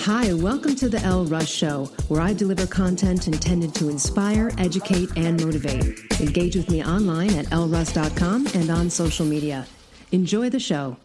Hi, welcome to the Elle Russ Show, where I deliver content intended to inspire, educate, and motivate. Engage with me online at elleruss.com and on social media. Enjoy the show.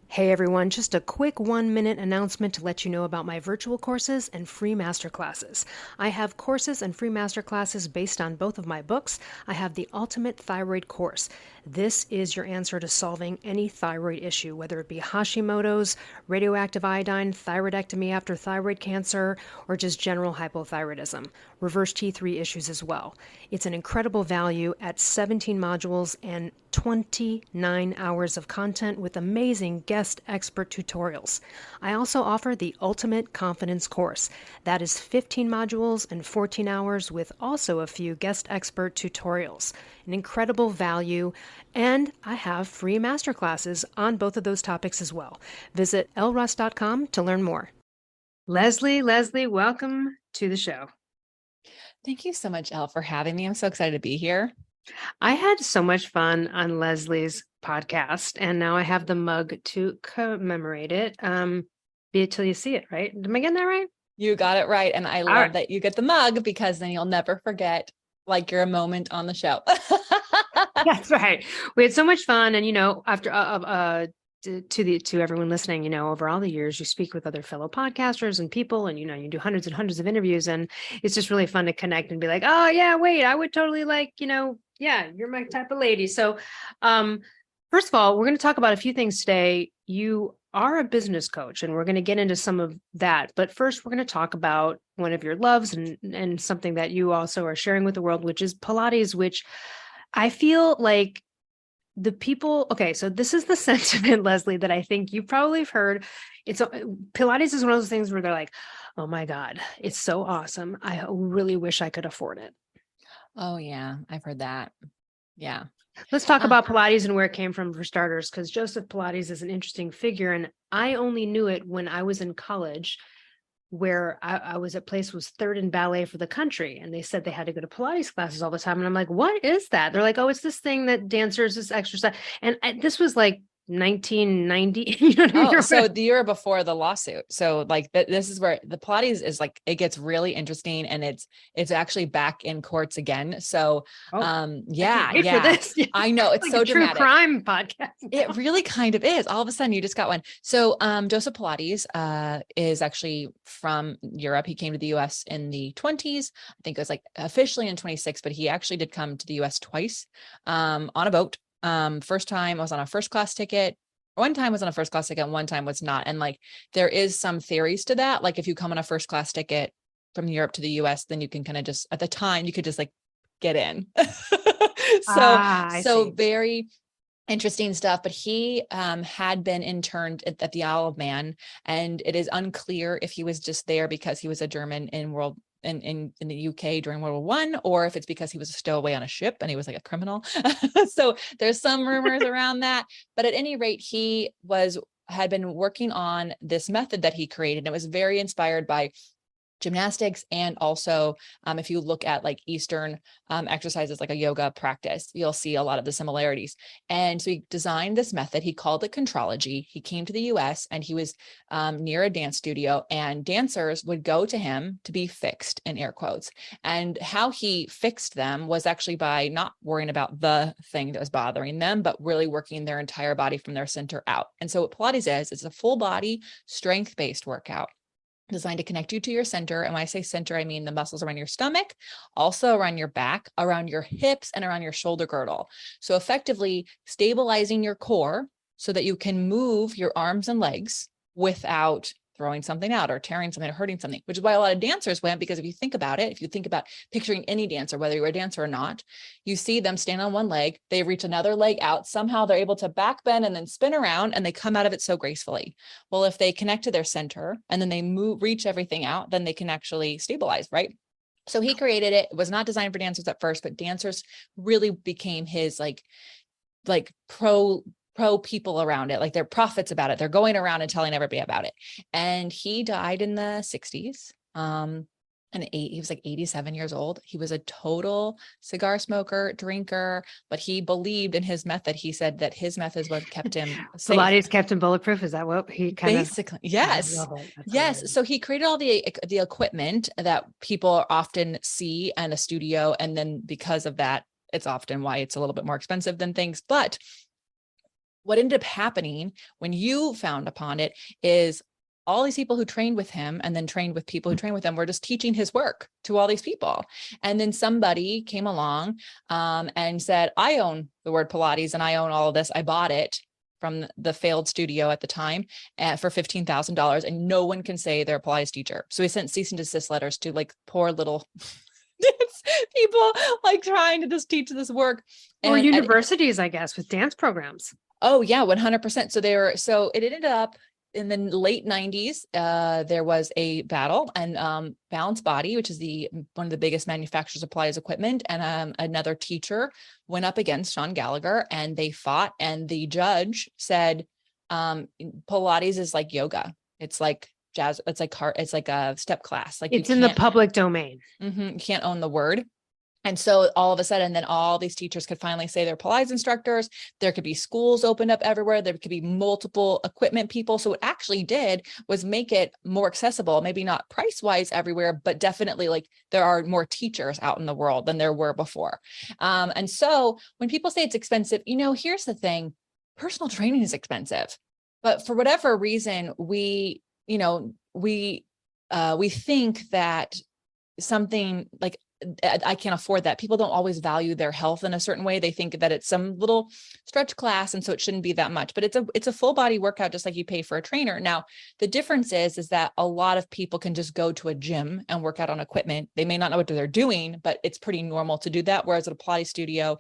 Hey everyone, just a quick 1-minute announcement to let you know about my virtual courses and free masterclasses. I have courses and free masterclasses based on both of my books. I have the Ultimate Thyroid Course. This is your answer to solving any thyroid issue, whether it be Hashimoto's, radioactive iodine, thyroidectomy after thyroid cancer, or just general hypothyroidism. Reverse T3 issues as well. It's an incredible value at 17 modules and 29 hours of content with amazing guest expert tutorials. I also offer the Ultimate Confidence Course. That is 15 modules and 14 hours with also a few guest expert tutorials. An incredible value, and I have free masterclasses on both of those topics as well. Visit elleruss.com to learn more. Lesley, welcome to the show. Thank you so much, Elle, for having me. I'm so excited to be here. I had so much fun on Lesley's podcast, and now I have the mug to commemorate it. Be it till you see it, right? Am I getting that right? You got it right. And I love that you get the mug because then you'll never forget like your moment on the show. That's right. We had so much fun. And, after to everyone listening, over all the years, you speak with other fellow podcasters and people, and, you do hundreds and hundreds of interviews, and it's just really fun to connect and be like, oh yeah, wait, I would totally yeah, you're my type of lady. So, first of all, we're going to talk about a few things today. You are a business coach, and we're going to get into some of that. But first, we're going to talk about one of your loves and something that you also are sharing with the world, which is Pilates, which I feel like the people, okay, so this is the sentiment, Lesley, that I think you probably have heard. Pilates is one of those things where they're like, oh my God, it's so awesome. I really wish I could afford it. Oh yeah, I've heard that. Yeah. Let's talk about Pilates and where it came from for starters, because Joseph Pilates is an interesting figure. And I only knew it when I was in college, where I was at place was third in ballet for the country. And they said they had to go to Pilates classes all the time. And I'm like, what is that? They're like, oh, it's this thing that dancers, this exercise. And this was like 1990. You know what I mean? So the year before the lawsuit. So like this is where the Pilates is like, it gets really interesting, and it's actually back in courts again. So, yeah. For this. I know it's like so a dramatic. True crime podcast. It really kind of is. All of a sudden you just got one. So, Joseph Pilates, is actually from Europe. He came to the US in the 20s. I think it was like officially in 26, but he actually did come to the US twice, on a boat. First time I was on a first class ticket. One time was on a first class ticket, one time was not. And like, there is some theories to that. Like if you come on a first class ticket from Europe to the US, then you can kind of just, at the time you could just like get in. So very interesting stuff. But he, had been interned at the Isle of Man, and it is unclear if he was just there because he was a German in the UK during World War I, or if it's because he was a stowaway on a ship and he was like a criminal. So there's some rumors around that, but at any rate, he had been working on this method that he created. It was very inspired by gymnastics. And also, if you look at like Eastern exercises, like a yoga practice, you'll see a lot of the similarities. And so he designed this method. He called it contrology. He came to the US, and he was near a dance studio, and dancers would go to him to be fixed, in air quotes. And how he fixed them was actually by not worrying about the thing that was bothering them, but really working their entire body from their center out. And so what Pilates is, it's a full body strength-based workout designed to connect you to your center. And when I say center, I mean the muscles around your stomach, also around your back, around your hips, and around your shoulder girdle. So effectively stabilizing your core so that you can move your arms and legs without throwing something out or tearing something or hurting something, which is why a lot of dancers went, because if you think about it, if you think about picturing any dancer, whether you're a dancer or not, you see them stand on one leg, they reach another leg out, somehow they're able to back bend and then spin around, and they come out of it so gracefully. Well, if they connect to their center and then they reach everything out, then they can actually stabilize, right? So he created it. It was not designed for dancers at first, but dancers really became his like pro people around it. Like they're prophets about it. They're going around and telling everybody about it. And he died in the 60s. he was like 87 years old. He was a total cigar smoker, drinker, but he believed in his method. He said that his method is what kept him safe. Pilates kept him bulletproof. Is that what he kind Basically, yes. I love it. That's Yes. hilarious. So he created all the equipment that people often see in a studio. And then because of that, it's often why it's a little bit more expensive than things. But what ended up happening when you found upon it is all these people who trained with him and then trained with people who trained with him were just teaching his work to all these people. And then somebody came along and said, I own the word Pilates and I own all of this. I bought it from the failed studio at the time for $15,000, and no one can say they're a Pilates teacher. So he sent cease and desist letters to like poor little people like trying to just teach this work. Or universities, I guess, with dance programs. Oh yeah, 100%. So it ended up in the late 90s, there was a battle, and Balance Body, which is one of the biggest manufacturers of Pilates equipment, and another teacher went up against Sean Gallagher, and they fought. And the judge said, Pilates is like yoga. It's like jazz. It's like a step class. Like it's in the public domain. You can't own the word. And so all of a sudden, then all these teachers could finally say they're Pilates instructors. There could be schools opened up everywhere. There could be multiple equipment people. So what it actually did was make it more accessible, maybe not price wise everywhere, but definitely like there are more teachers out in the world than there were before. And so when people say it's expensive, here's the thing, personal training is expensive, but for whatever reason, we think that something like, I can't afford that. People don't always value their health in a certain way. They think that it's some little stretch class, and so it shouldn't be that much, but it's a full body workout, just like you pay for a trainer. Now, the difference is that a lot of people can just go to a gym and work out on equipment. They may not know what they're doing, but it's pretty normal to do that. Whereas at a Pilates studio,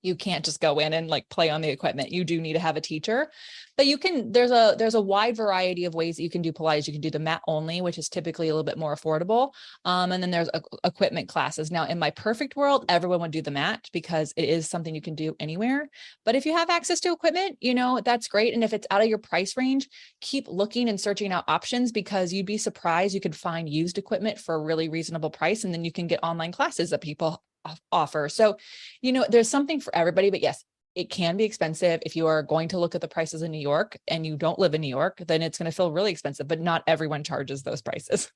you can't just go in and like play on the equipment. You do need to have a teacher, but there's a wide variety of ways that you can do Pilates. You can do the mat only, which is typically a little bit more affordable. And then there's equipment classes. Now, in my perfect world, everyone would do the mat because it is something you can do anywhere. But if you have access to equipment, that's great. And if it's out of your price range, keep looking and searching out options, because you'd be surprised. You could find used equipment for a really reasonable price. And then you can get online classes that people offer. So, there's something for everybody, but yes, it can be expensive. If you are going to look at the prices in New York and you don't live in New York, then it's going to feel really expensive, but not everyone charges those prices.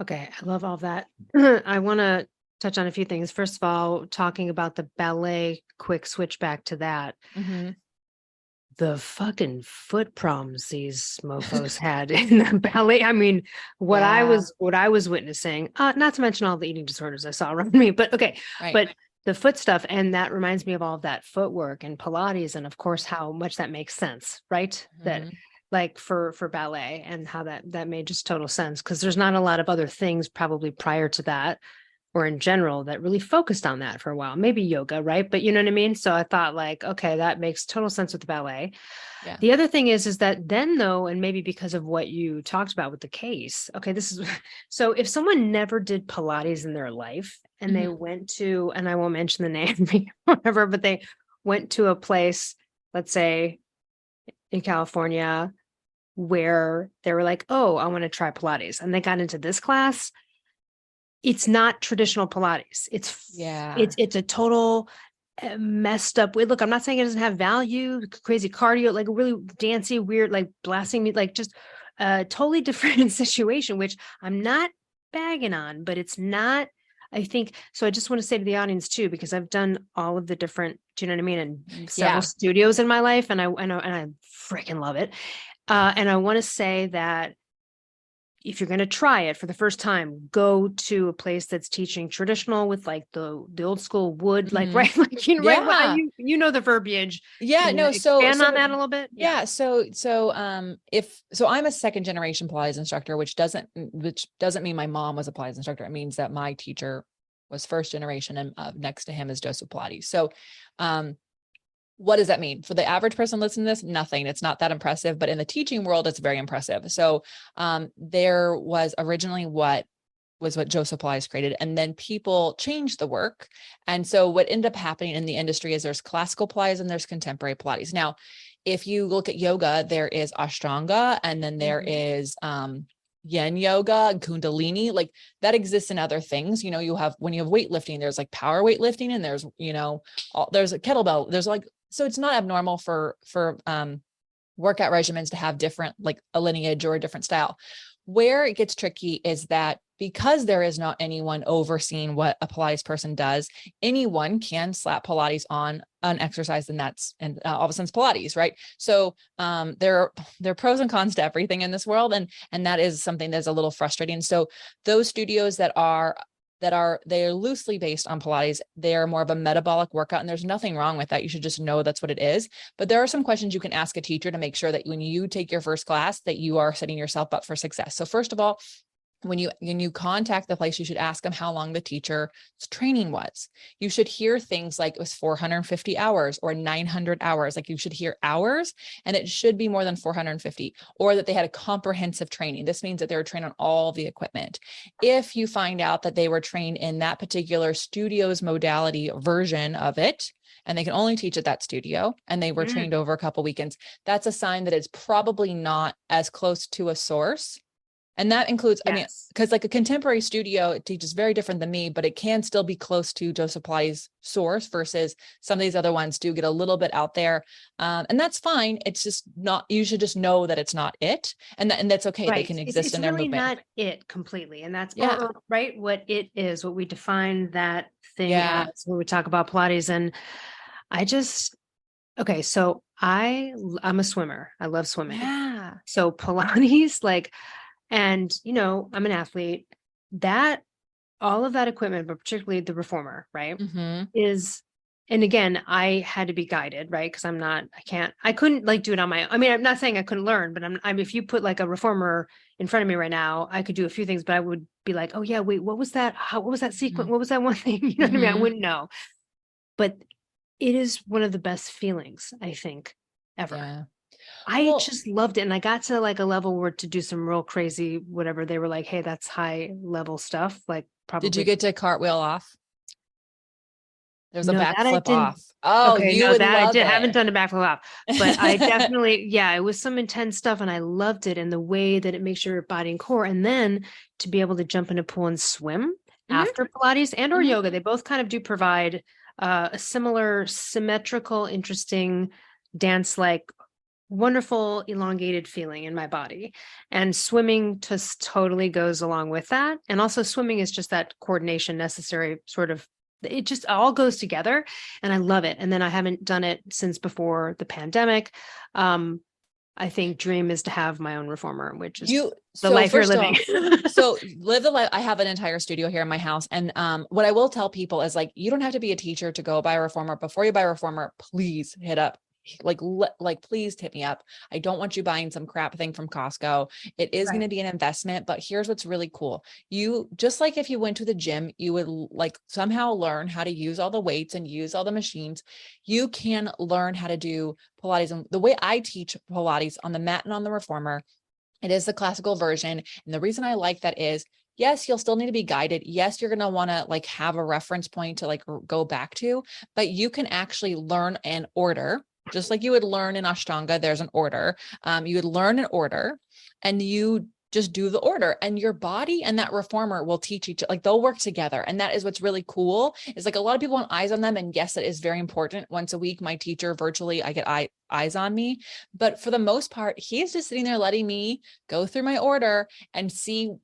Okay. I love all that. I want to touch on a few things. First of all, talking about the ballet, quick switch back to that. Mm-hmm. The fucking foot problems these mofos had in the ballet. I mean, what I was witnessing, not to mention all the eating disorders I saw around me, but okay. Right. But the foot stuff, and that reminds me of all of that footwork and Pilates, and of course, how much that makes sense, right? Mm-hmm. That like for ballet, and how that made just total sense, because there's not a lot of other things probably prior to that, or in general, that really focused on that for a while. Maybe yoga, right? But you know what I mean? So I thought like, okay, that makes total sense with the ballet. Yeah. The other thing is that then though, and maybe because of what you talked about with the case, okay, so if someone never did Pilates in their life and mm-hmm. they went to, and I won't mention the name, whatever, but they went to a place, let's say in California, where they were like, oh, I want to try Pilates. And they got into this class. It's not traditional Pilates. It's a total messed up way. Look, I'm not saying it doesn't have value, crazy cardio, like really dancey, weird, like blasting me, like just a totally different situation, which I'm not bagging on, but it's not, I think. So I just want to say to the audience too, because I've done all of the different, do you know what I mean? And several studios in my life, and I freaking love it. And I want to say that if you're going to try it for the first time, go to a place that's teaching traditional with like the old school wood, like, right. Like, right. The verbiage. Yeah. No. Expand on that a little bit. Yeah. So I'm a second generation Pilates instructor, which doesn't mean my mom was a Pilates instructor. It means that my teacher was first generation, and next to him is Joseph Pilates. So, what does that mean for the average person listening to this? Nothing. It's not that impressive, but in the teaching world, it's very impressive. So there was originally what Joseph Pilates created, and then people changed the work. And so what ended up happening in the industry is there's classical Pilates and there's contemporary Pilates. Now, if you look at yoga, there is Ashtanga, and then there is yen yoga and kundalini, like that exists in other things. You know, when you have weightlifting, there's like power weightlifting, and there's, you know, there's a kettlebell, there's like, so it's not abnormal for workout regimens to have different, like a lineage or a different style. Where it gets tricky is that because there is not anyone overseeing what a Pilates person does, anyone can slap Pilates on an exercise, and all of a sudden it's Pilates, right? So there are pros and cons to everything in this world, and that is something that's a little frustrating. So those studios they are loosely based on Pilates, they are more of a metabolic workout, and there's nothing wrong with that. You should just know that's what it is. But there are some questions you can ask a teacher to make sure that when you take your first class, that you are setting yourself up for success. So first of all, when you contact the place, you should ask them how long the teacher's training was. You should hear things like it was 450 hours or 900 hours. Like you should hear hours, and it should be more than 450, or that they had a comprehensive training. This means that they were trained on all the equipment. If you find out that they were trained in that particular studio's modality version of it, and they can only teach at that studio, and they were trained over a couple weekends, that's a sign that it's probably not as close to a source. And that includes, yes. I mean, because like a contemporary studio, it teaches very different than me, but it can still be close to Joseph Pilates' source, versus some of these other ones do get a little bit out there. And that's fine. It's just not, you should just know that it's not it. And that's okay. Right. They can exist in their movement. It's really not it completely. And that's right. What it is, what we define that thing as when we talk about Pilates. And okay. So I'm a swimmer. I love swimming. Yeah. So Pilates, like, and, you know, I'm an athlete, that all of that equipment, but particularly the reformer, right, is, and again, I had to be guided, right? Because I couldn't like do it on my own. I mean, I'm not saying I couldn't learn, but if you put like a reformer in front of me right now, I could do a few things, but I would be like, oh yeah, wait, what was that? What was that sequence? What was that one thing? You know what I mean? I wouldn't know, but it is one of the best feelings, I think, ever. Yeah. I just loved it. And I got to like a level where to do some real crazy, whatever, they were like, hey, that's high level stuff. Like probably. Did you get to cartwheel off? There's a No, backflip off. Oh, okay, you would love it. I haven't done a backflip off, but I definitely, it was some intense stuff, and I loved it, and the way that it makes your body and core. And then to be able to jump in a pool and swim after Pilates and or yoga, they both kind of do provide a similar symmetrical, interesting dance-like, wonderful elongated feeling in my body. And swimming just totally goes along with that. And also swimming is just that coordination necessary, sort of, it just all goes together, and I love it. And then I haven't done it since before the pandemic. I think dream is to have my own reformer, which is the life you're living. So live the life. I have an entire studio here in my house. And what I will tell people is, like, you don't have to be a teacher to go buy a reformer. Before you buy a reformer, please hit up, please hit me up. I don't want you buying some crap thing from Costco. It is going to be an investment, but here's what's really cool. You, just like if you went to the gym, you would like somehow learn how to use all the weights and use all the machines. You can learn how to do Pilates. And the way I teach Pilates on the mat and on the reformer, it is the classical version. And the reason I like that is, yes, you'll still need to be guided. Yes, you're going to want to like have a reference point to like go back to, but you can actually learn an order. Just like you would learn in Ashtanga, there's an order. You would learn an order, and you just do the order, and your body and that reformer will teach each, like they'll work together. And that is what's really cool, is like a lot of people want eyes on them. And yes, it is very important. Once a week, my teacher virtually, I get eyes on me, but for the most part, he is just sitting there letting me go through my order and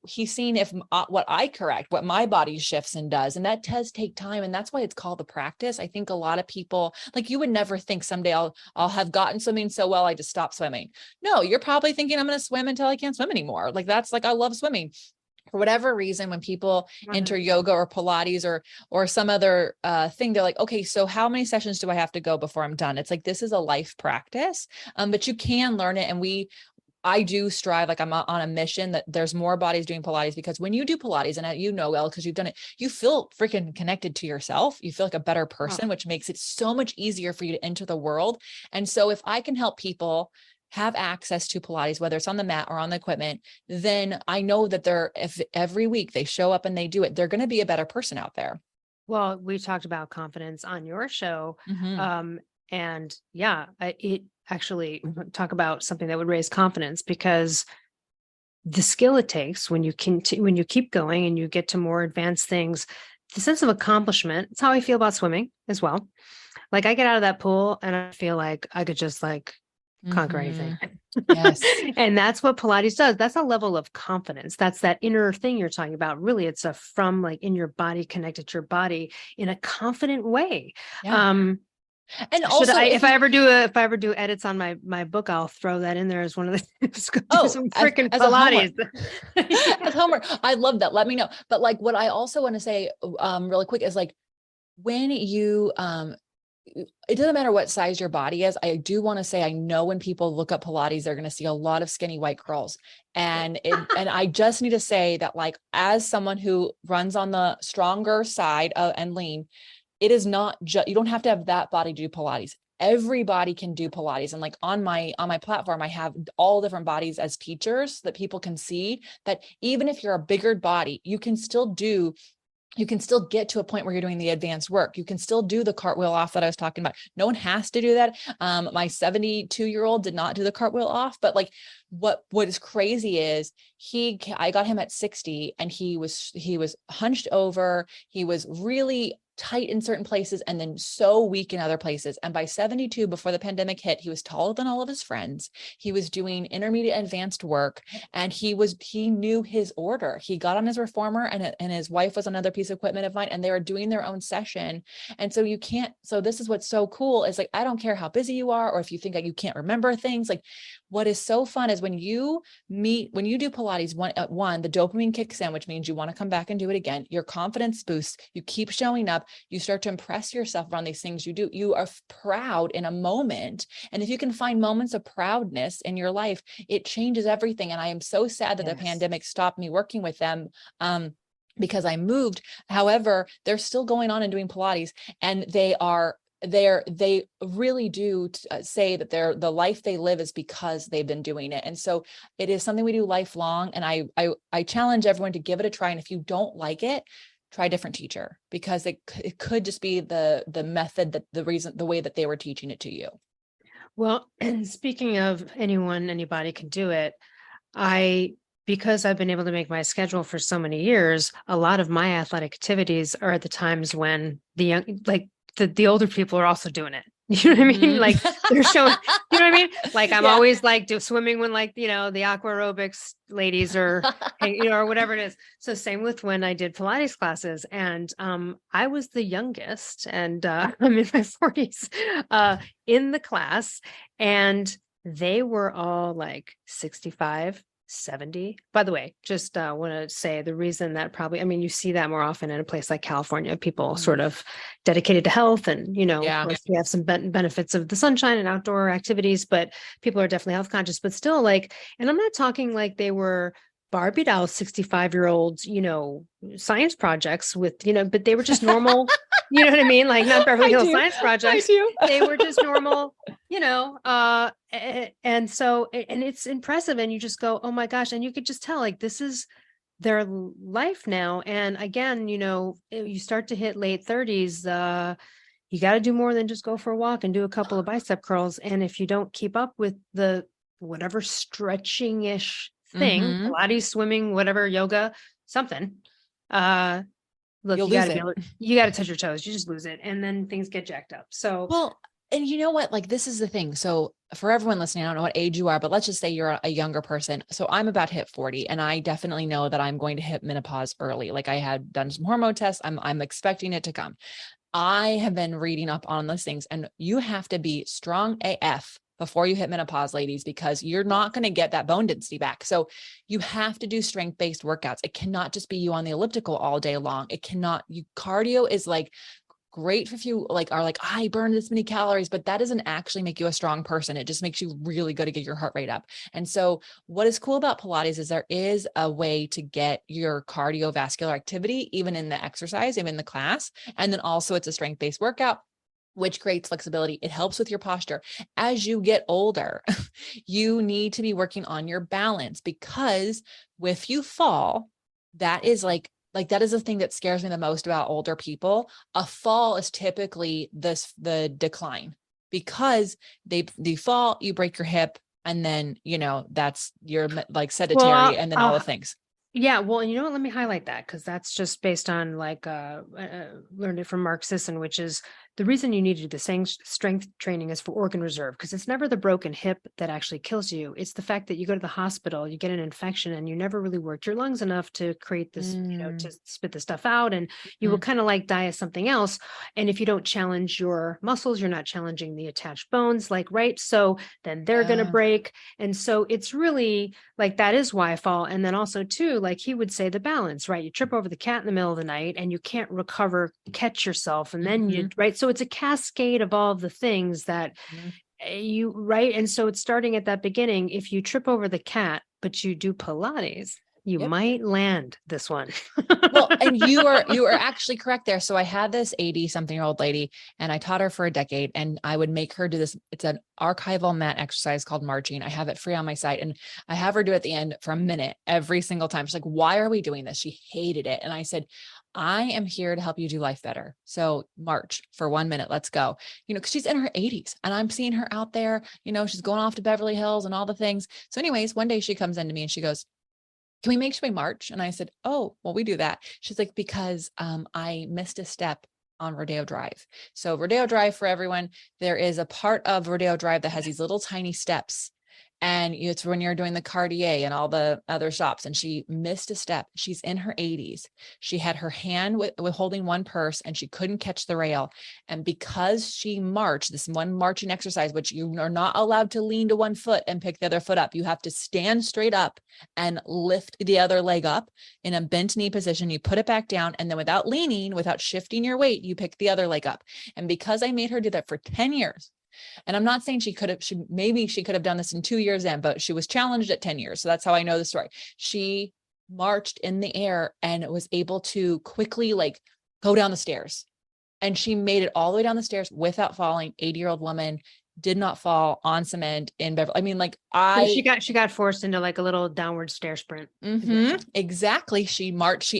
he's seeing if what I correct, what my body shifts and does. And that does take time. And that's why it's called the practice. I think a lot of people, like, you would never think someday I'll have gotten swimming so well, I just stop swimming. No, you're probably thinking I'm going to swim until I can't swim anymore. Like, that's like, I love swimming. For whatever reason, when people enter yoga or Pilates or some other thing, they're like, okay, so how many sessions do I have to go before I'm done? It's like, this is a life practice, but you can learn it. And I do strive, like I'm on a mission that there's more bodies doing Pilates, because when you do Pilates, and you know, Elle, because you've done it, you feel freaking connected to yourself. You feel like a better person, which makes it so much easier for you to enter the world. And so if I can help people have access to Pilates, whether it's on the mat or on the equipment, then I know that if every week they show up and they do it, they're going to be a better person out there. Well, we talked about confidence on your show. And it actually talk about something that would raise confidence, because the skill it takes when you when you keep going and you get to more advanced things, the sense of accomplishment. It's how I feel about swimming as well. Like I get out of that pool and I feel like I could just like conquer anything. Yes. And that's what Pilates does. That's a level of confidence. That's that inner thing you're talking about. Really, it's a from like in your body, connected to your body in a confident way. Yeah. And also, if I ever do edits on my book, I'll throw that in there as one of the some freaking Pilates. As homework. I love that. Let me know. But like, what I also want to say, really quick is like, when you, it doesn't matter what size your body is. I do want to say, I know when people look up Pilates, they're going to see a lot of skinny white girls. And and I just need to say that, like, as someone who runs on the stronger side and lean, it is not just, you don't have to have that body to do Pilates. Everybody can do Pilates. And like on my platform, I have all different bodies as teachers that people can see that even if you're a bigger body, you can still get to a point where you're doing the advanced work. You can still do the cartwheel off that I was talking about. No one has to do that. My 72-year-old did not do the cartwheel off, but like what is crazy is I got him at 60 and he was hunched over. He was really tight in certain places and then so weak in other places. And by 72, before the pandemic hit, he was taller than all of his friends. He was doing intermediate advanced work and he knew his order. He got on his reformer and his wife was another piece of equipment of mine and they were doing their own session. And so so this is what's so cool is like, I don't care how busy you are, or if you think that you can't remember things, like what is so fun is when you do Pilates, the dopamine kicks in, which means you want to come back and do it again. Your confidence boosts, you keep showing up, you start to impress yourself around these things you do. You are proud in a moment. And if you can find moments of proudness in your life, it changes everything. And I am so sad that the pandemic stopped me working with them. Because I moved. However, they're still going on and doing Pilates, and they really do say that the life they live is because they've been doing it. And so it is something we do lifelong. And I challenge everyone to give it a try. And if you don't like it, try a different teacher, because it could just be the method, that the way that they were teaching it to you. Well, and speaking of anybody can do it. Because I've been able to make my schedule for so many years, a lot of my athletic activities are at the times when the older people are also doing it. You know what I mean? Like they're showing, you know what I mean? Like I'm always like swimming when like, the aqua aerobics ladies or whatever it is. So same with when I did Pilates classes, and I was the youngest, and I'm in my 40s in the class, and they were all like 65, 70. By the way, just want to say the reason that you see that more often in a place like California, people sort of dedicated to health and, of course we have some benefits of the sunshine and outdoor activities, but people are definitely health conscious, but still like, and I'm not talking like they were Barbie doll 65-year-olds, science projects with, but they were just normal, you know what I mean? Like not Beverly Hills science projects. They were just normal, and so, and it's impressive. And you just go, oh my gosh. And you could just tell like, this is their life now. And again, you start to hit late 30s, you got to do more than just go for a walk and do a couple of bicep curls. And if you don't keep up with the whatever stretching-ish thing, Pilates, swimming, whatever, yoga, something, look, you got to touch your toes. You just lose it. And then things get jacked up. So, well, and you know what, like, this is the thing. So for everyone listening, I don't know what age you are, but let's just say you're a younger person. So I'm about to hit 40, and I definitely know that I'm going to hit menopause early. Like I had done some hormone tests. I'm expecting it to come. I have been reading up on those things, and you have to be strong AF before you hit menopause, ladies, because you're not going to get that bone density back. So you have to do strength-based workouts. It cannot just be you on the elliptical all day long. Cardio is like great if you are like, I burned this many calories, but that doesn't actually make you a strong person. It just makes you really good to get your heart rate up. And so what is cool about Pilates is there is a way to get your cardiovascular activity, even in the exercise, even in the class. And then also it's a strength-based workout, which creates flexibility. It helps with your posture. As you get older, you need to be working on your balance, because if you fall, that is that is the thing that scares me the most about older people. A fall is typically the decline, because they fall, you break your hip, And then, that's you're like sedentary and then all the things. Yeah. Well, and you know what, let me highlight that, because that's just based on learned it from Mark Sisson, which is the reason you need to do the same strength training is for organ reserve, because it's never the broken hip that actually kills you. It's the fact that you go to the hospital, you get an infection, and you never really worked your lungs enough to create this, to spit the stuff out. And you will kind of like die of something else. And if you don't challenge your muscles, you're not challenging the attached bones, right? So then they're going to break. And so it's really like, that is why I fall. And then also too, like he would say, the balance, right? You trip over the cat in the middle of the night and you can't catch yourself. And then right. So it's a cascade of all of the things that right. And so it's starting at that beginning. If you trip over the cat, but you do Pilates, you might land this one. Well, and you are actually correct there. So I had this 80-something-year-old lady, and I taught her for a decade, and I would make her do this. It's an archival mat exercise called marching. I have it free on my site, and I have her do it at the end for a minute every single time. She's like, why are we doing this? She hated it. And I said, I am here to help you do life better. So march for 1 minute. Let's go. Cause she's in her 80s and I'm seeing her out there, she's going off to Beverly Hills and all the things. So anyways, one day she comes into me and she goes, can we make sure we march? And I said, oh, well, we do that. She's like, because I missed a step on Rodeo Drive. So Rodeo Drive, for everyone, there is a part of Rodeo Drive that has these little tiny steps. And it's when you're doing the Cartier and all the other shops. And she missed a step. She's in her 80s. She had her hand with holding one purse and she couldn't catch the rail. And because she marched, this one marching exercise, which you are not allowed to lean to one foot and pick the other foot up. You have to stand straight up and lift the other leg up in a bent knee position. You put it back down. And then without leaning, without shifting your weight, you pick the other leg up. And because I made her do that for 10 years, and I'm not saying maybe she could have done this in 2 years in, but she was challenged at 10 years. So that's how I know the story. She marched in the air and was able to quickly go down the stairs. And she made it all the way down the stairs without falling. 80-year-old woman, did not fall on cement in Beverly. I mean, she got forced into a little downward stair sprint. Exactly. She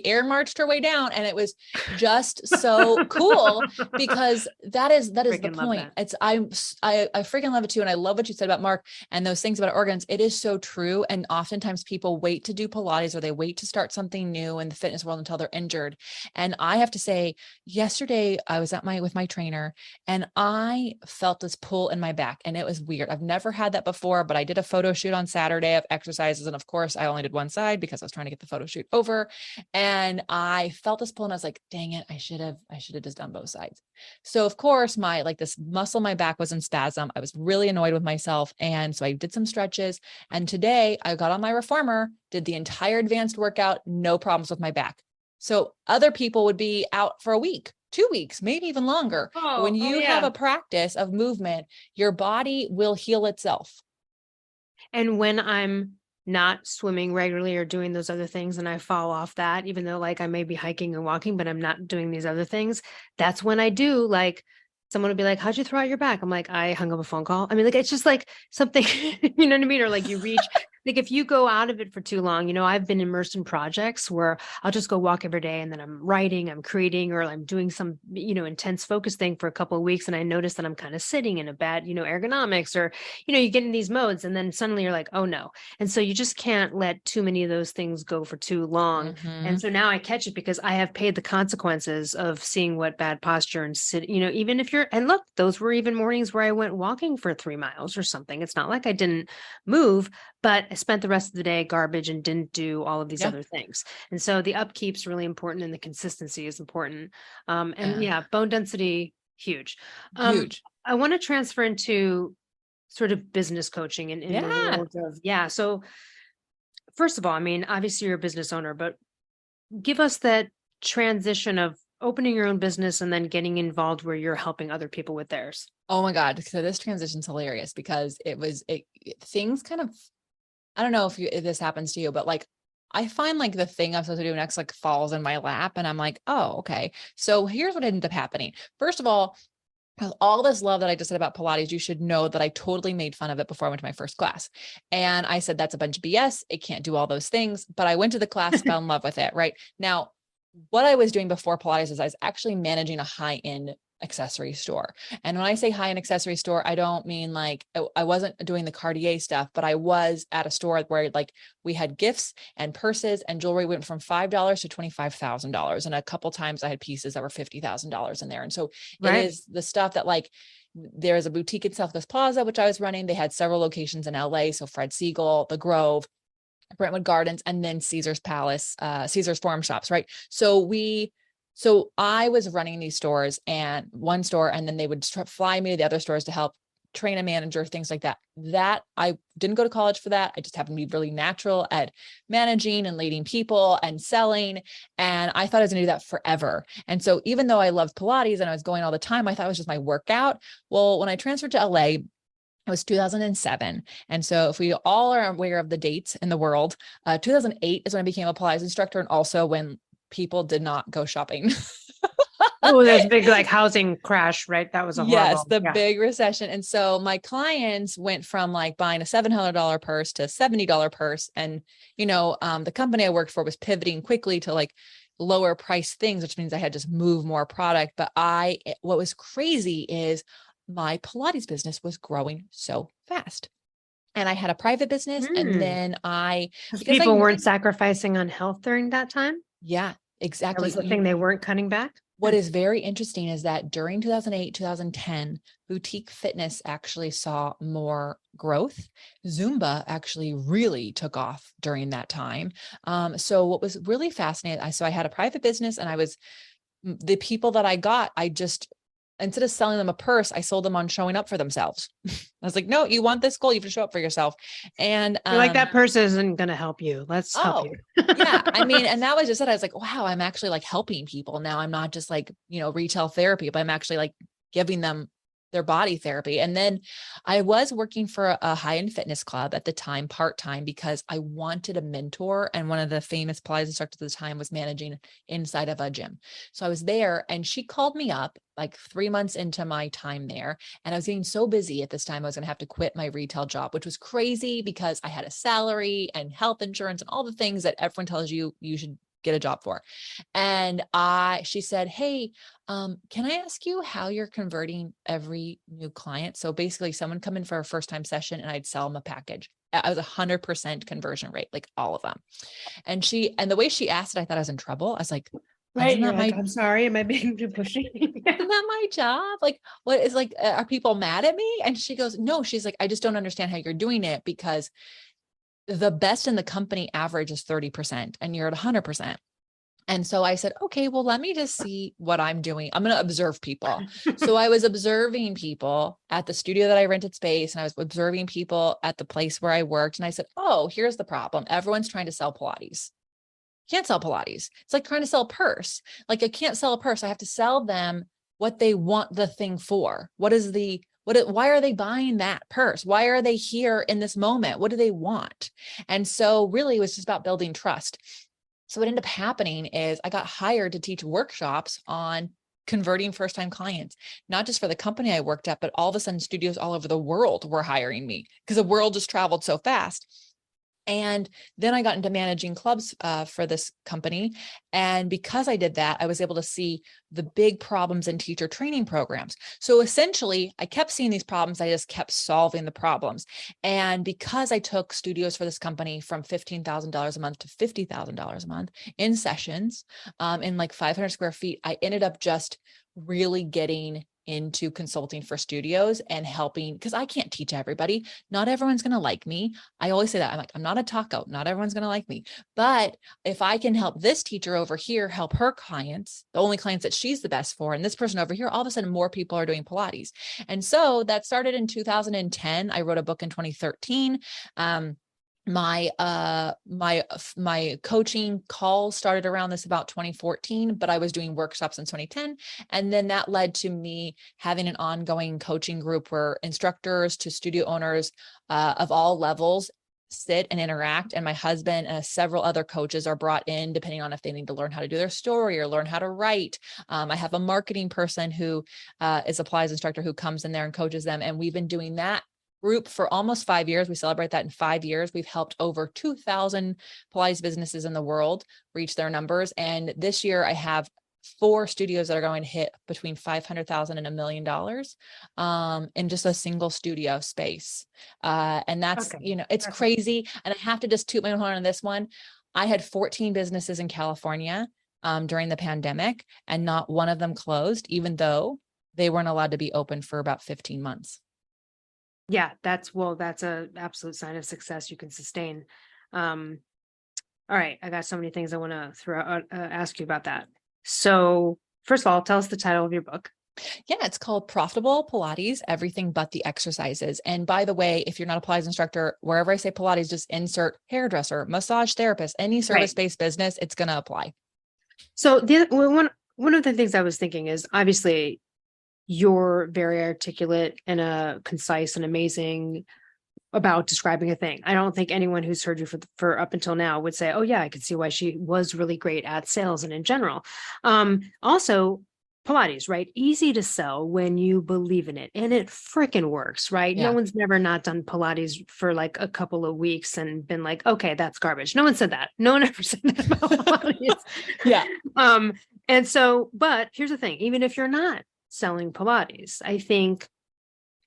air marched her way down, and it was just so cool because that is the point. I freaking love it too. And I love what you said about Mark and those things about organs. It is so true. And oftentimes people wait to do Pilates or they wait to start something new in the fitness world until they're injured. And I have to say, yesterday I was with my trainer and I felt this pull in my back, and it was weird. I've never had that before, but I did a photo shoot on Saturday of exercises. And of course I only did one side because I was trying to get the photo shoot over, and I felt this pull and I was like, dang it. I should have just done both sides. So of course this muscle in my back was in spasm. I was really annoyed with myself. And so I did some stretches, and today I got on my reformer, did the entire advanced workout, no problems with my back. So other people would be out for a week, 2 weeks, maybe even longer. When you have a practice of movement, your body will heal itself. And when I'm not swimming regularly or doing those other things and I fall off that, even though I may be hiking and walking, but I'm not doing these other things, that's when I do someone would be like, how'd you throw out your back? I'm like, I hung up a phone call. I mean, it's just something, you know what I mean? Or you reach, if you go out of it for too long, I've been immersed in projects where I'll just go walk every day and then I'm writing, I'm creating, or I'm doing some, intense focus thing for a couple of weeks. And I notice that I'm kind of sitting in a bad, ergonomics, or, you get in these modes and then suddenly you're like, oh no. And so you just can't let too many of those things go for too long. And so now I catch it because I have paid the consequences of seeing what bad posture and sit, even if and look, those were even mornings where I went walking for 3 miles or something. It's not like I didn't move, but I spent the rest of the day garbage and didn't do all of these other things. And so the upkeep's really important and the consistency is important. Bone density, huge. Huge. I want to transfer into sort of business coaching and in the world of, so first of all, I mean, obviously you're a business owner, but give us that transition of opening your own business and then getting involved where you're helping other people with theirs. Oh my God. So this transition's hilarious because things kind of, I don't know if this happens to you, but I find the thing I'm supposed to do next falls in my lap and I'm like, oh, okay. So here's what ended up happening. First of all this love that I just said about Pilates, you should know that I totally made fun of it before I went to my first class. And I said, that's a bunch of BS. It can't do all those things, but I went to the class, fell in love with it. Right now, what I was doing before Pilates is I was actually managing a high-end accessory store. And when I say high-end accessory store, I don't mean like, I wasn't doing the Cartier stuff, but I was at a store where like we had gifts and purses and jewelry went from $5 to $25,000. And a couple times I had pieces that were $50,000 in there. And so it is the stuff that like, there's a boutique in South Coast Plaza, which I was running. They had several locations in LA. So Fred Siegel, The Grove, Brentwood Gardens, and then Caesar's Palace, Caesar's Forum Shops. Right. So I was running these stores and one store, and then they would fly me to the other stores to help train a manager, things like that. That I didn't go to college for that. I just happened to be really natural at managing and leading people and selling. And I thought I was going to do that forever. And so even though I loved Pilates and I was going all the time, I thought it was just my workout. Well, when I transferred to LA, it was 2007. And so if we all are aware of the dates in the world, 2008 is when I became a Pilates instructor. And also when people did not go shopping. Oh, there's a big like housing crash, right? That was a horrible, big recession. And so my clients went from like buying a $700 purse to $70 purse. And, the company I worked for was pivoting quickly to like lower price things, which means I had to just move more product. But what was crazy is my Pilates business was growing so fast. And I had a private business. And then people weren't sacrificing on health during that time. Yeah, exactly. That was the thing, they weren't cutting back. What is very interesting is that during 2008, 2010, boutique fitness actually saw more growth. Zumba actually really took off during that time. So what was really fascinating, I had a private business, and the people that I got, instead of selling them a purse, I sold them on showing up for themselves. I was like, no, you want this goal, you have to show up for yourself. And you're like, that purse isn't going to help you. Let's help you. Yeah. And that was just it. I was like, wow, I'm actually like helping people now. I'm not just like, retail therapy, but I'm actually like giving them their body therapy. And then I was working for a high-end fitness club at the time, part-time, because I wanted a mentor. And one of the famous Pilates instructors at the time was managing inside of a gym. So I was there, and she called me up like 3 months into my time there. And I was getting so busy at this time, I was going to have to quit my retail job, which was crazy because I had a salary and health insurance and all the things that everyone tells you should get a job for. And she said, hey, can I ask you how you're converting every new client? So basically someone come in for a first time session and I'd sell them a package. I was 100% conversion rate, like all of them. And the way she asked it, I thought I was in trouble. I was like, right. I'm sorry. Am I being too pushy? Isn't that my job? Like, what is like, are people mad at me? And she goes, no, she's like, I just don't understand how you're doing it, because the best in the company average is 30% and you're at 100%. And so I said, okay, well, let me just see what I'm doing. I'm going to observe people. So I was observing people at the studio that I rented space, and I was observing people at the place where I worked. And I said, oh, here's the problem. Everyone's trying to sell Pilates. Can't sell Pilates. It's like trying to sell a purse. Like, I can't sell a purse. I have to sell them what they want the thing for. Why are they buying that purse? Why are they here in this moment? What do they want? And so really it was just about building trust. So what ended up happening is I got hired to teach workshops on converting first-time clients, not just for the company I worked at, but all of a sudden studios all over the world were hiring me because the world just traveled so fast. And then I got into managing clubs for this company. And because I did that, I was able to see the big problems in teacher training programs. So essentially, I kept seeing these problems. I just kept solving the problems. And because I took studios for this company from $15,000 a month to $50,000 a month in sessions, in like 500 square feet, I ended up just really getting into consulting for studios and helping, because I can't teach everybody. Not everyone's going to like me. I always say that. I'm like, I'm not a taco. Not everyone's going to like me. But if I can help this teacher over here, help her clients, the only clients that she's the best for, and this person over here, all of a sudden more people are doing Pilates. And so that started in 2010. I wrote a book in 2013. My coaching call started around this about 2014, but I was doing workshops in 2010. And then that led to me having an ongoing coaching group where instructors to studio owners of all levels sit and interact. And my husband and several other coaches are brought in depending on if they need to learn how to do their story or learn how to write. I have a marketing person who is a Pilates instructor who comes in there and coaches them. And we've been doing that group for almost 5 years. We celebrate that in 5 years. We've helped over 2,000 Pilates businesses in the world reach their numbers. And this year I have 4 studios that are going to hit between 500,000 and $1 million in just a single studio space. And that's, Okay. it's crazy. And I have to just toot my own horn on this one. I had 14 businesses in California during the pandemic, and not one of them closed, even though they weren't allowed to be open for about 15 months. Yeah, that's a absolute sign of success you can sustain. All right, I got so many things I want to throw out, ask you about that. So first of all, tell us the title of your book. Yeah, it's called Profitable Pilates, Everything But the Exercises. And by the way, if you're not a Pilates instructor, wherever I say Pilates, just insert hairdresser, massage therapist, any service-based business, it's going to apply. So one of the things I was thinking is, obviously you're very articulate and concise and amazing about describing a thing. I don't think anyone who's heard you for up until now would say, oh yeah, I could see why she was really great at sales and in general. Also Pilates, right? Easy to sell when you believe in it, and it freaking works, right? Yeah. No one's never not done Pilates for like a couple of weeks and been like, okay, that's garbage. No one said that. No one ever said that about Pilates. Yeah. And so, but here's the thing, even if you're not selling Pilates, I think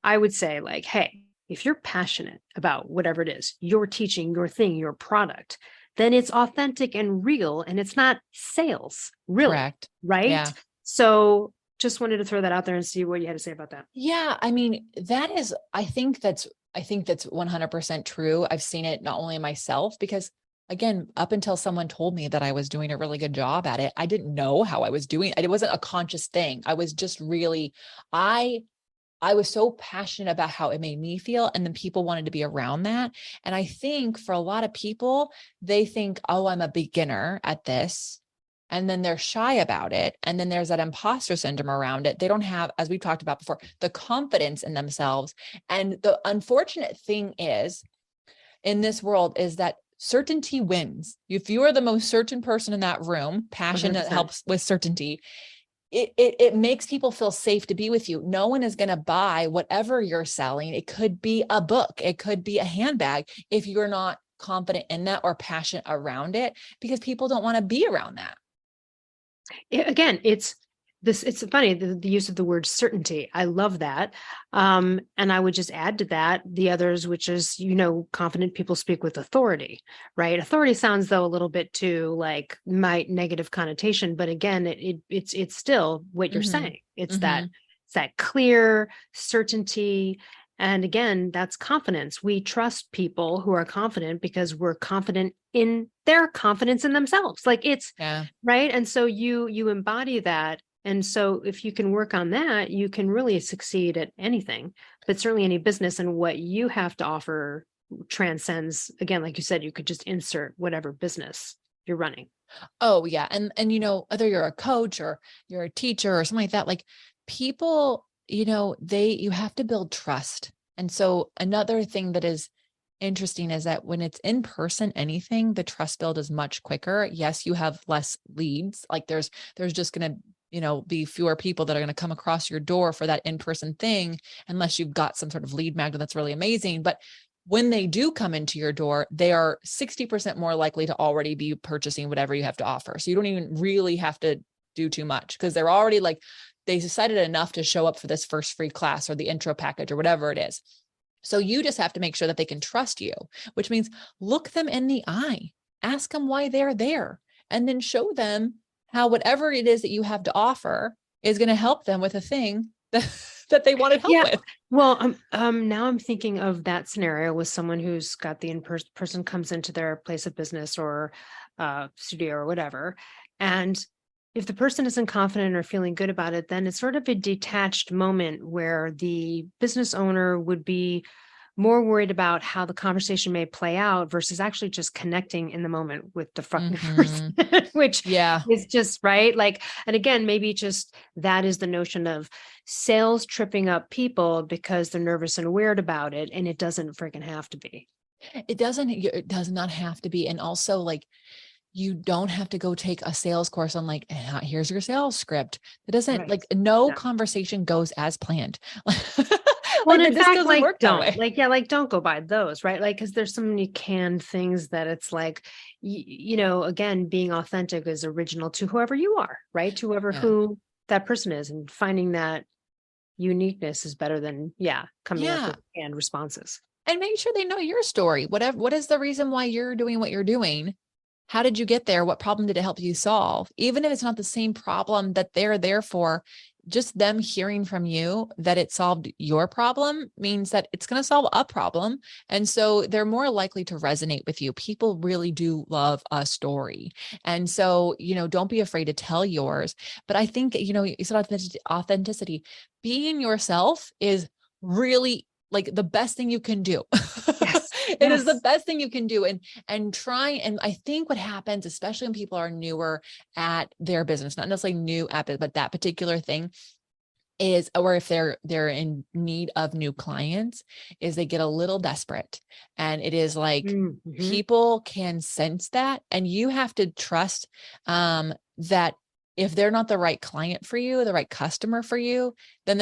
I would say, like, hey, if you're passionate about whatever it is you're teaching, your thing, your product, then it's authentic and real, and it's not sales, really. Correct. Right? Yeah. So just wanted to throw that out there and see what you had to say about that. Yeah. I mean, I think that's 100% true. I've seen it not only in myself, because again, up until someone told me that I was doing a really good job at it, I didn't know how I was doing it. It wasn't a conscious thing. I was just really, I was so passionate about how it made me feel, and then people wanted to be around that. And I think for a lot of people, they think, oh, I'm a beginner at this. And then they're shy about it. And then there's that imposter syndrome around it. They don't have, as we've talked about before, the confidence in themselves. And the unfortunate thing is, in this world, is that certainty wins. If you are the most certain person in that room, passion 100%. helps with certainty. It makes people feel safe to be with you. No one is going to buy whatever you're selling. It could be a book. It could be a handbag, if you're not confident in that or passionate around it, because people don't want to be around that. Again, it's funny, the use of the word certainty. I love that. And I would just add to that the others, which is, confident people speak with authority, right? Authority sounds, though, a little bit too like my negative connotation, but again, it's still what you're saying. It's that clear certainty. And again, that's confidence. We trust people who are confident because we're confident in their confidence in themselves. Like it's right. And so you embody that. And so if you can work on that, you can really succeed at anything, but certainly any business, and what you have to offer transcends, again, like you said, you could just insert whatever business you're running. Oh yeah. And whether you're a coach or you're a teacher or something like that, like people, you have to build trust. And so another thing that is interesting is that when it's in person, anything, the trust build is much quicker. Yes, you have less leads. Like there's just going to, be fewer people that are going to come across your door for that in-person thing, unless you've got some sort of lead magnet that's really amazing. But when they do come into your door, they are 60% more likely to already be purchasing whatever you have to offer. So you don't even really have to do too much, because they're already like, they decided enough to show up for this first free class or the intro package or whatever it is. So you just have to make sure that they can trust you, which means look them in the eye, ask them why they're there, and then show them how whatever it is that you have to offer is going to help them with a thing that they wanted help with. Well, now I'm thinking of that scenario with someone who's got the person comes into their place of business or studio or whatever. And if the person isn't confident or feeling good about it, then it's sort of a detached moment where the business owner would be more worried about how the conversation may play out versus actually just connecting in the moment with the fucking person, which is just right. Like, and again, maybe just that is the notion of sales tripping up people because they're nervous and weird about it. And it doesn't freaking have to be. It does not have to be. And also, like, you don't have to go take a sales course on like, here's your sales script. It doesn't conversation goes as planned. Well, Like and in this fact, doesn't like, work that don't, way. like, yeah, like, don't go buy those, right? Like, because there's so many canned things that it's like, again, being authentic is original to whoever you are, right? To whoever Yeah. who that person is, and finding that uniqueness is better than, coming up Yeah. with canned responses. And make sure they know your story. What is the reason why you're doing what you're doing? How did you get there? What problem did it help you solve? Even if it's not the same problem that they're there for, just them hearing from you that it solved your problem means that it's going to solve a problem. And so they're more likely to resonate with you. People really do love a story. And so, don't be afraid to tell yours. But I think, you said authenticity. Being yourself is really like the best thing you can do. Yes. It is the Yes. best thing you can do. And try. And I think what happens, especially when people are newer at their business, not necessarily new at it, but that particular thing is, or if they're in need of new clients, is they get a little desperate. And it is like, Mm-hmm. people can sense that. And you have to trust, that if they're not the right client for you, the right customer for you, then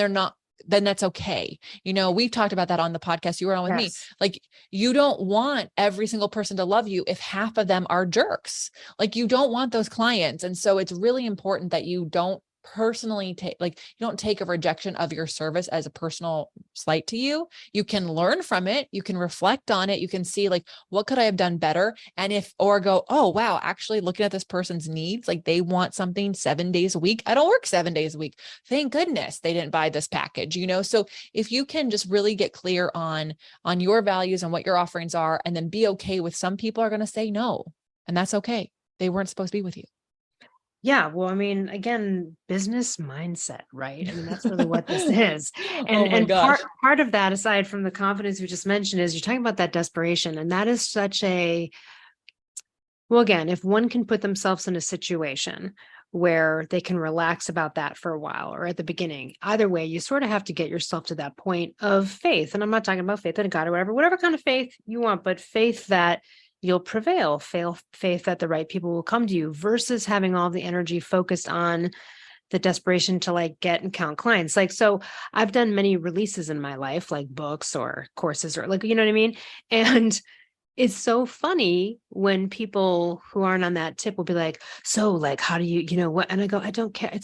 that's okay. We've talked about that on the podcast you were on with me. Yes. Like, you don't want every single person to love you if half of them are jerks. Like, you don't want those clients. And so it's really important that you don't personally take, like, you don't take a rejection of your service as a personal slight to you. You can learn from it. You can reflect on it. You can see, like, what could I have done better? Or go, oh, wow, actually looking at this person's needs, like they want something 7 days a week. I don't work 7 days a week. Thank goodness they didn't buy this package, So if you can just really get clear on your values and what your offerings are, and then be okay with some people are going to say no, and that's okay. They weren't supposed to be with you. Yeah, well, I mean, again, business mindset, right? I mean, that's really what this is. Oh my And gosh. part of that, aside from the confidence we just mentioned, is you're talking about that desperation. And that is such well, again, if one can put themselves in a situation where they can relax about that for a while or at the beginning, either way, you sort of have to get yourself to that point of faith. And I'm not talking about faith in God or whatever kind of faith you want, but faith that you'll prevail, faith that the right people will come to you, versus having all the energy focused on the desperation to like get and count clients. Like, so I've done many releases in my life, like books or courses or like, you know what I mean? And it's so funny when people who aren't on that tip will be like, so like, how do you what? And I go, I don't care.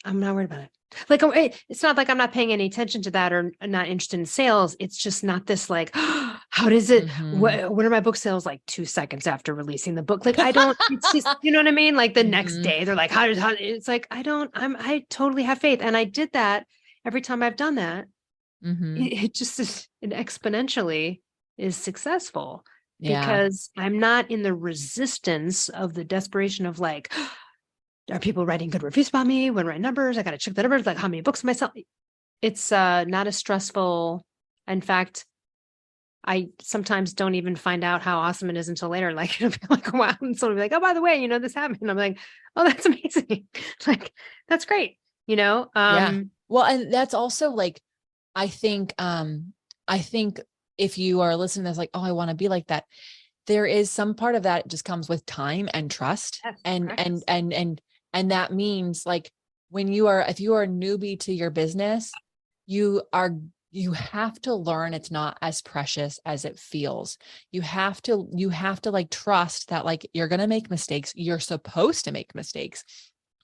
I'm not worried about it. Like, it's not like I'm not paying any attention to that or not interested in sales. It's just not this like, how does it, what are my book sales like 2 seconds after releasing the book? Like, it's just, you know what I mean? Like the next day they're like, how it's like, I totally have faith. And I did that every time I've done that. It just is, it exponentially is successful. Yeah. Because I'm not in the resistance of the desperation of like, are people writing good reviews about me? When write numbers, I got to check the numbers, like how many books myself. It's not as stressful. In fact, I sometimes don't even find out how awesome it is until later. Like, it'll be like, wow. And someone will be like, oh, by the way, this happened. And I'm like, oh, that's amazing. Like, that's great. Yeah. Well, and that's also like, I think if you are listening to this, like, oh, I want to be like that, there is some part of that just comes with time and trust. Yes, and that means like if you are a newbie to your business, you have to learn it's not as precious as it feels. You have to like trust that like you're going to make mistakes. You're supposed to make mistakes,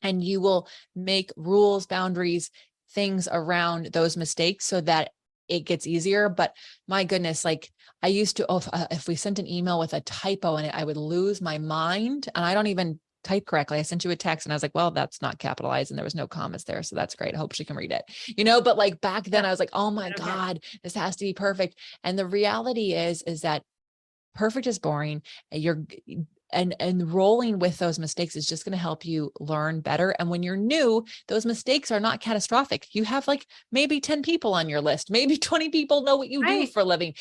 and you will make rules, boundaries, things around those mistakes so that it gets easier. But my goodness, like I used to, if we sent an email with a typo in it, I would lose my mind, and I don't even type correctly. I sent you a text and I was like, well, that's not capitalized and there was no commas there. So that's great. I hope she can read it, but like back then I was like, oh my God, this has to be perfect. And the reality is that perfect is boring. And rolling with those mistakes is just going to help you learn better. And when you're new, those mistakes are not catastrophic. You have like maybe 10 people on your list, maybe 20 people know what you do for a living.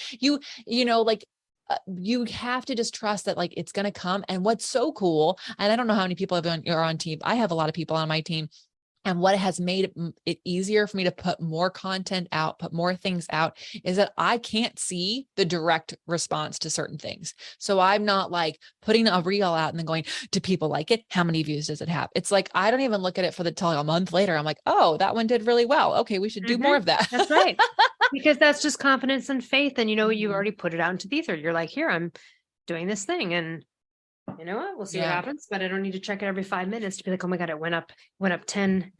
You have to just trust that like it's going to come. And what's so cool, and I don't know how many people are on team. I have a lot of people on my team And what has made it easier for me to put more content out, put more things out, is that I can't see the direct response to certain things. So I'm not like putting a reel out and then going, do people like it? How many views does it have? It's like, I don't even look at it for till a month later. I'm like, oh, that one did really well. Okay, we should do more of that. That's right. Because that's just confidence and faith. And, you know, you Mhm. already put it out into the ether. You're like, here, I'm doing this thing. And you know what? We'll see what Yeah. happens, but I don't need to check it every 5 minutes to be like, oh my God, it went up 10.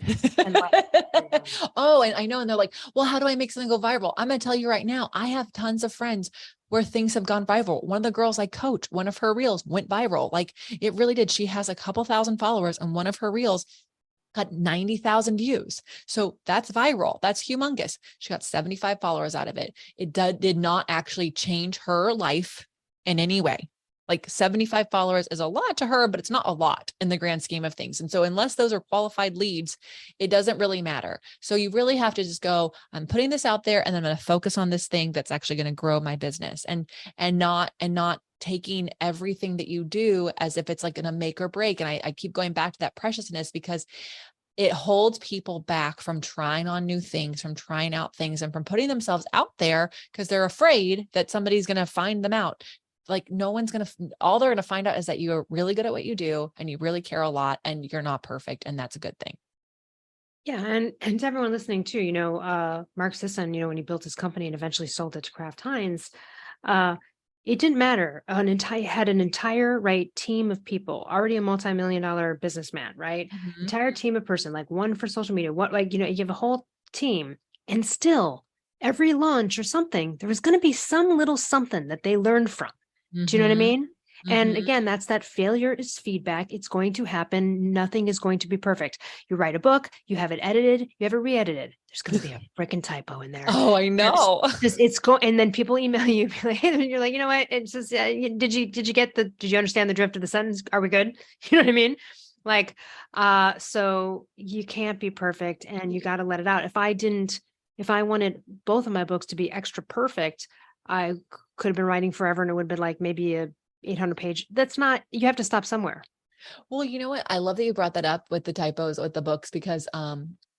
Oh, and I know. And they're like, well, how do I make something go viral? I'm going to tell you right now, I have tons of friends where things have gone viral. One of the girls I coach, one of her reels went viral. Like it really did. She has a couple thousand followers, and one of her reels got 90,000 views. So that's viral. That's humongous. She got 75 followers out of it. It did not actually change her life in any way. Like 75 followers is a lot to her, but it's not a lot in the grand scheme of things. And so unless those are qualified leads, it doesn't really matter. So you really have to just go, I'm putting this out there, and I'm going to focus on this thing that's actually going to grow my business, and not taking everything that you do as if it's like going to make or break. And I keep going back to that preciousness, because it holds people back from trying on new things, from trying out things, and from putting themselves out there because they're afraid that somebody's going to find them out. Like no one's going to, all they're going to find out is that you're really good at what you do and you really care a lot and you're not perfect. And that's a good thing. Yeah. And to everyone listening too, you know, Mark Sisson, you know, when he built his company and eventually sold it to Kraft Heinz, it didn't matter. Had an entire right team of people, already a multi-million-dollar businessman, right? Mm-hmm. Entire team of person, like one for social media, what, like, you know, you have a whole team, and still every launch or something, there was going to be some little something that they learned from. Do you know what I mean? And again, that's that failure is feedback. It's going to happen. Nothing is going to be perfect. You write a book, you have it edited, you have it re-edited. There's going to be a freaking typo in there. Oh, I know. It's going, and then people email you, and you're like, you know what? It's just, did you understand the drift of the sentence? Are we good? You know what I mean? Like, so you can't be perfect, and you got to let it out. If I wanted both of my books to be extra perfect, I could have been writing forever, and it would have been like maybe a 800 page. That's not, you have to stop somewhere. Well, you know what? I love that you brought that up with the typos with the books, because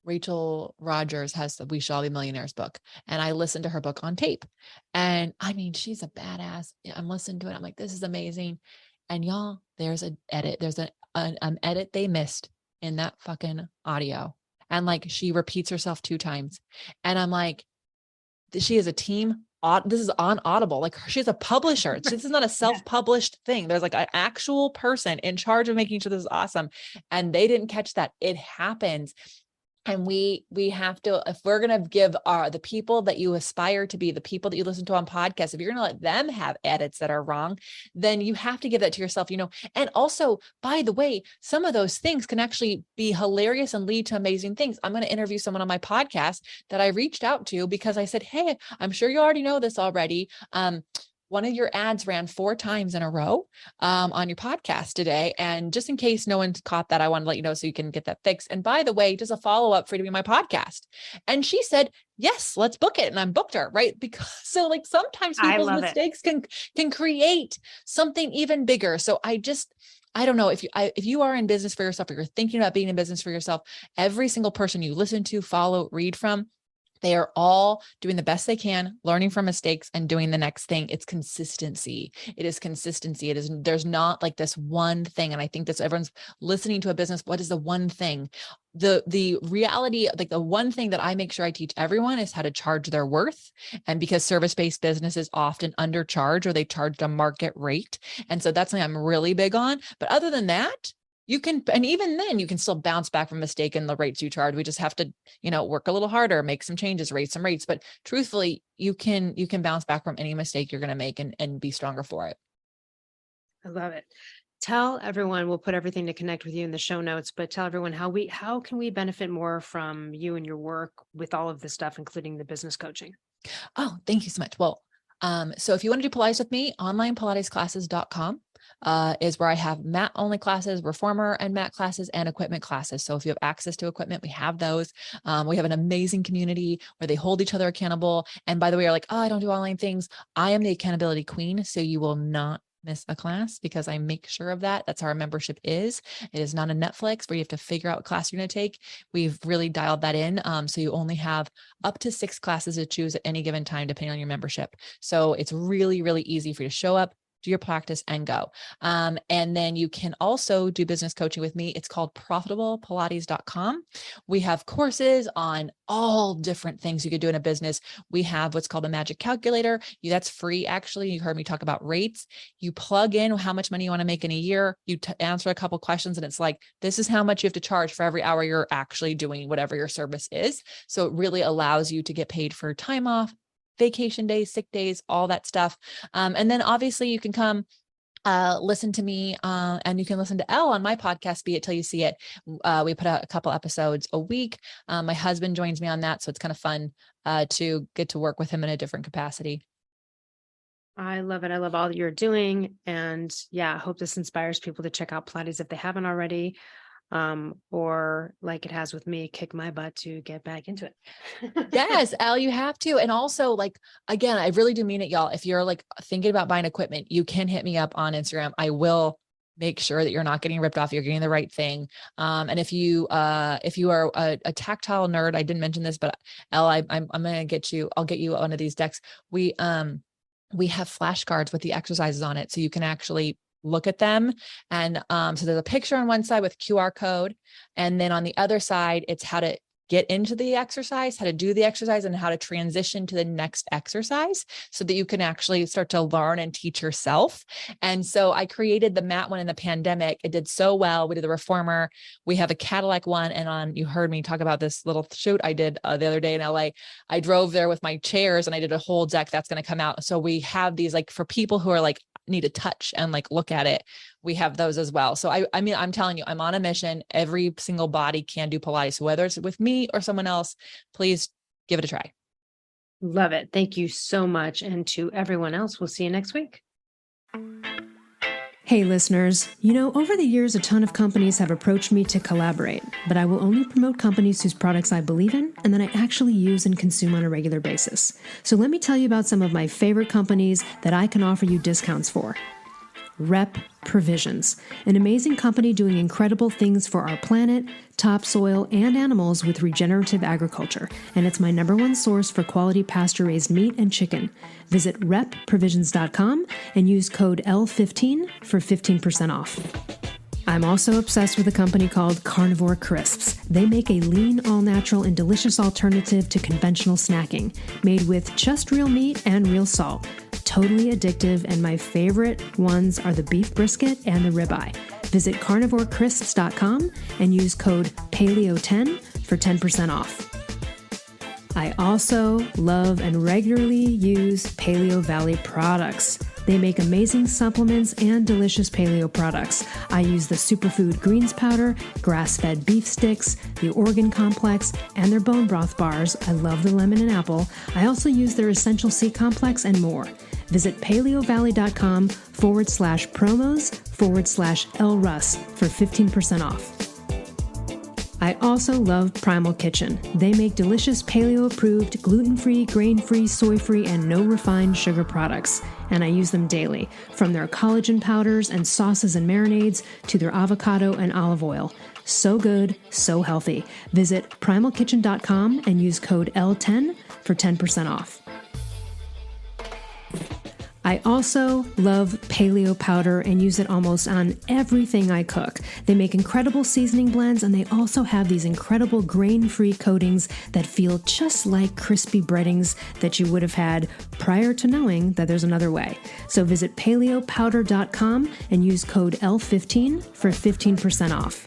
Rachel Rogers has the We Shall Be Millionaires book, and I listened to her book on tape. And I mean, she's a badass. I'm listening to it. I'm like, this is amazing. And y'all, there's an edit. There's an edit they missed in that fucking audio. And like, she repeats herself 2 times. And I'm like, she is a team. This is on Audible. Like, she's a publisher. This is not a self-published thing. There's like an actual person in charge of making sure this is awesome. And they didn't catch that. It happens. And we have to, if we're going to give the people that you aspire to be, the people that you listen to on podcasts, if you're going to let them have edits that are wrong, then you have to give that to yourself, you know. And also, by the way, some of those things can actually be hilarious and lead to amazing things. I'm going to interview someone on my podcast that I reached out to because I said, hey, I'm sure you already know this already. One of your ads ran 4 times in a row on your podcast today. And just in case no one's caught that, I want to let you know so you can get that fixed. And by the way, just a follow-up for you to be my podcast. And she said, yes, let's book it. And I booked her, right? Because so like sometimes people's mistakes can create something even bigger. So I don't know, if you are in business for yourself, or you're thinking about being in business for yourself, every single person you listen to, follow, read from, they are all doing the best they can, learning from mistakes and doing the next thing. It's consistency. It is consistency. There's not like this one thing. And I think that's everyone's listening to a business. What is the one thing? The reality, like the one thing that I make sure I teach everyone is how to charge their worth. And because service-based businesses often undercharge, or they charge a market rate. And so that's something I'm really big on. But other than that, you can, and even then you can still bounce back from mistake in the rates you charge. We just have to, work a little harder, make some changes, raise some rates. But truthfully, you can bounce back from any mistake you're going to make and be stronger for it. I love it. Tell everyone, we'll put everything to connect with you in the show notes, but tell everyone how can we benefit more from you and your work with all of this stuff, including the business coaching? Oh, thank you so much. Well, so if you want to do Pilates with me, onlinepilatesclasses.com. Is where I have mat only classes, reformer and mat classes, and equipment classes. So if you have access to equipment, we have those. We have an amazing community where they hold each other accountable. And by the way, you're like, oh, I don't do online things. I am the accountability queen. So you will not miss a class, because I make sure of that. That's how our membership is. It is not a Netflix where you have to figure out what class you're going to take. We've really dialed that in. So you only have up to 6 classes to choose at any given time, depending on your membership. So it's really, really easy for you to show up, do your practice, and go. And then you can also do business coaching with me. It's called profitablepilates.com. We have courses on all different things you could do in a business. We have what's called a magic calculator. That's free. Actually, you heard me talk about rates. You plug in how much money you want to make in a year. You answer a couple questions, and it's like, this is how much you have to charge for every hour you're actually doing whatever your service is. So it really allows you to get paid for time off, vacation days, sick days, all that stuff. And then obviously you can come listen to me, and you can listen to Elle on my podcast, Be It Till You See It. We put out a couple episodes a week. My husband joins me on that. So it's kind of fun to get to work with him in a different capacity. I love it. I love all that you're doing. And yeah, I hope this inspires people to check out Pilates if they haven't already. Or like it has with me, kick my butt to get back into it. Yes, Elle, you have to. And also, like, again, I really do mean it, y'all. If you're like thinking about buying equipment, you can hit me up on Instagram. I will make sure that you're not getting ripped off. You're getting the right thing. And if you are a tactile nerd, I didn't mention this, but Elle, I'm going to I'll get you one of these decks. We have flashcards with the exercises on it. So you can actually look at them. And so there's a picture on one side with QR code. And then on the other side, it's how to get into the exercise, how to do the exercise, and how to transition to the next exercise so that you can actually start to learn and teach yourself. And so I created the mat one in the pandemic. It did so well. We did the reformer. We have a Cadillac one. And you heard me talk about this little shoot I did the other day in LA. I drove there with my chairs and I did a whole deck that's going to come out. So we have these, like, for people who are like, need to touch and like look at it, we have those as well. So I mean, I'm telling you, I'm on a mission. Every single body can do Pilates. So whether it's with me or someone else, please give it a try. Love it. Thank you so much. And to everyone else, we'll see you next week. Hey listeners, over the years, a ton of companies have approached me to collaborate, but I will only promote companies whose products I believe in and that I actually use and consume on a regular basis. So let me tell you about some of my favorite companies that I can offer you discounts for. Rep Provisions, an amazing company doing incredible things for our planet, topsoil, and animals with regenerative agriculture, and it's my #1 source for quality pasture-raised meat and chicken. Visit repprovisions.com and use code L15 for 15% off. I'm also obsessed with a company called Carnivore Crisps. They make a lean, all-natural, and delicious alternative to conventional snacking, made with just real meat and real salt. Totally addictive, and my favorite ones are the beef brisket and the ribeye. Visit carnivorecrisps.com and use code PALEO10 for 10% off. I also love and regularly use Paleo Valley products. They make amazing supplements and delicious paleo products. I use the superfood greens powder, grass-fed beef sticks, the organ complex, and their bone broth bars. I love the lemon and apple. I also use their essential C complex and more. Visit paleovalley.com/promos/Elle Russ for 15% off. I also love Primal Kitchen. They make delicious paleo-approved, gluten-free, grain-free, soy-free, and no refined sugar products, and I use them daily, from their collagen powders and sauces and marinades to their avocado and olive oil. So good, so healthy. Visit primalkitchen.com and use code L10 for 10% off. I also love paleo powder and use it almost on everything I cook. They make incredible seasoning blends, and they also have these incredible grain-free coatings that feel just like crispy breadings that you would have had prior to knowing that there's another way. So visit paleopowder.com and use code L15 for 15% off.